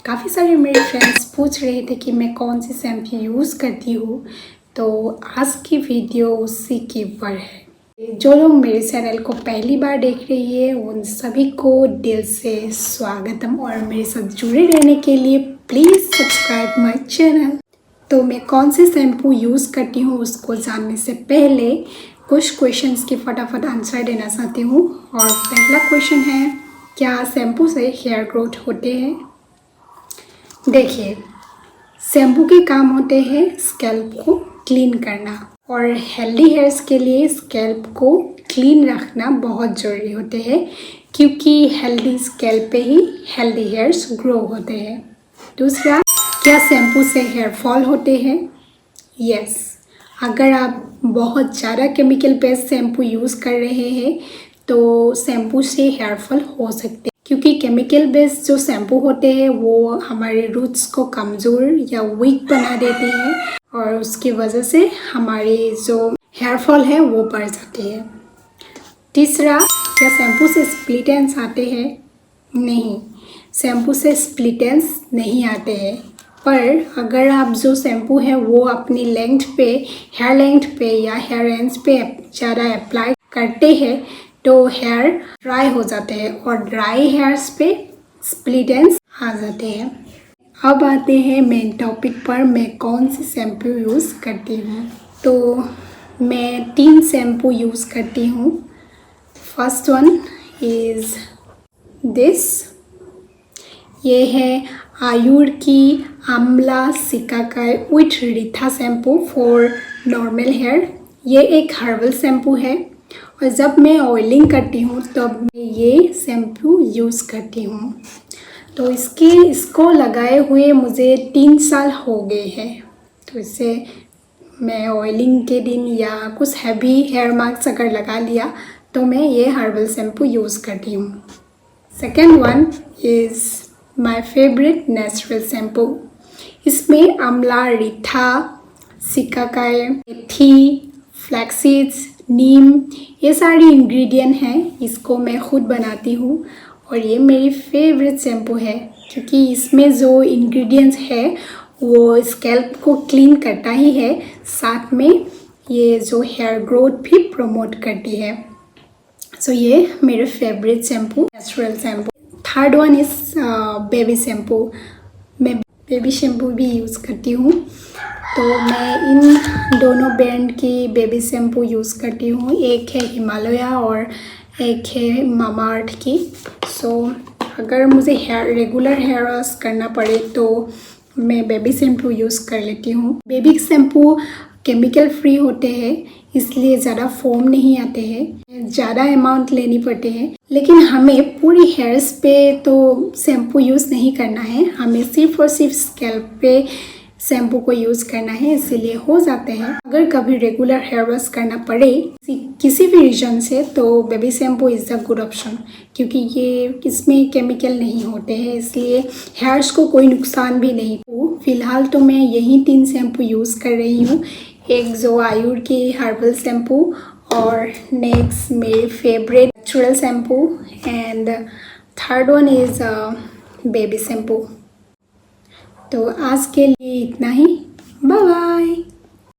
काफ़ी सारे मेरे फ्रेंड्स पूछ रहे थे कि मैं कौन सी शैम्पू यूज़ करती हूँ, तो आज की वीडियो उसी के ऊपर है। जो लोग मेरे चैनल को पहली बार देख रही है उन सभी को दिल से स्वागतम और मेरे साथ जुड़े रहने के लिए प्लीज़ सब्सक्राइब माय चैनल। तो मैं कौन से शैम्पू यूज़ करती हूँ उसको जानने से पहले कुछ क्वेश्चंस के फटाफट आंसर देना चाहती हूँ। और पहला क्वेश्चन है, क्या शैम्पू से हेयर ग्रोथ होते हैं? देखिए, शैम्पू के काम होते हैं स्कैल्प को क्लीन करना और हेल्दी हेयर्स के लिए स्कैल्प को क्लीन रखना बहुत ज़रूरी होते हैं, क्योंकि हेल्दी स्कैल्प पे ही हेल्दी हेयर्स ग्रो होते हैं। दूसरा, क्या शैम्पू से हेयर फॉल होते हैं? यस, अगर आप बहुत ज़्यादा केमिकल बेस्ड शैम्पू यूज़ कर रहे हैं तो शैम्पू से हेयर फॉल हो सकते हैं, क्योंकि केमिकल बेस्ड जो शैम्पू होते हैं वो हमारे रूट्स को कमज़ोर या वीक बना देते हैं और उसकी वजह से हमारे जो हेयर फॉल है वो बढ़ जाती है। तीसरा, क्या शैम्पू से स्प्लिट एंड्स आते हैं? नहीं, शैम्पू से स्प्लिट एंड्स नहीं आते हैं, पर अगर आप जो शैम्पू है वो अपनी लेंथ पे, हेयर लेंथ पे या हेयर एंड्स पे ज़्यादा अप्लाई करते हैं तो हेयर ड्राई हो जाते हैं और ड्राई हेयर्स पे स्प्लिट एंड्स आ जाते हैं। अब आते हैं मेन टॉपिक पर, मैं कौन सी शैम्पू यूज़ करती हूँ। तो मैं 3 शैम्पू यूज़ करती हूँ। फर्स्ट वन इज़ दिस, ये है आयुर की amla shikakai with reetha shampoo for normal hair. ये एक हर्बल शैम्पू है और जब मैं ऑयलिंग करती हूँ तब मैं ये शैम्पू यूज़ करती हूँ। तो इसको लगाए हुए मुझे 3 साल हो गए हैं। तो इससे मैं ऑयलिंग के दिन या कुछ हैवी हेयर मास्क अगर लगा लिया तो मैं ये हर्बल शैम्पू यूज़ करती हूँ। Second one is my favourite natural shampoo. इसमें आंवला, रीठा, सिकाकाई, मेथी, फ्लैक्सीड्स, नीम, ये सारी इंग्रेडिएंट हैं। इसको मैं खुद बनाती हूँ और ये मेरी फेवरेट शैम्पू है, क्योंकि इसमें जो इंग्रेडिएंट्स है वो स्कैल्प को क्लीन करता ही है, साथ में ये जो हेयर ग्रोथ भी प्रमोट करती है। सो ये मेरे favourite shampoo, natural shampoo. Third one is baby shampoo. मैं बेबी शैम्पू भी यूज़ करती हूँ, तो मैं इन दोनों ब्रांड की बेबी शैम्पू यूज़ करती हूँ। एक है हिमालया और एक है मामाअर्थ की। सो अगर मुझे रेगुलर हेयर वॉश करना पड़े तो मैं बेबी शैम्पू यूज़ कर लेती हूँ। बेबी शैम्पू केमिकल फ्री होते हैं, इसलिए ज़्यादा फोम नहीं आते हैं, ज़्यादा अमाउंट लेनी पड़ते हैं। लेकिन हमें पूरी हेयर्स पे तो शैम्पू यूज़ नहीं करना है, हमें सिर्फ और सिर्फ स्कैल्प पे शैम्पू को यूज़ करना है, इसीलिए हो जाते हैं। अगर कभी रेगुलर हेयर वॉश करना पड़े किसी भी रीज़न से तो baby shampoo is the good option, क्योंकि ये इसमें केमिकल नहीं होते हैं, इसलिए हेयर्स को कोई नुकसान भी नहीं। फ़िलहाल तो मैं यही 3 शैम्पू यूज़ कर रही हूँ, एक जो आयुर की हर्बल शैम्पू और नेक्स्ट मेरी favourite natural shampoo and third one is baby shampoo. तो आज के लिए इतना ही, बाय बाय।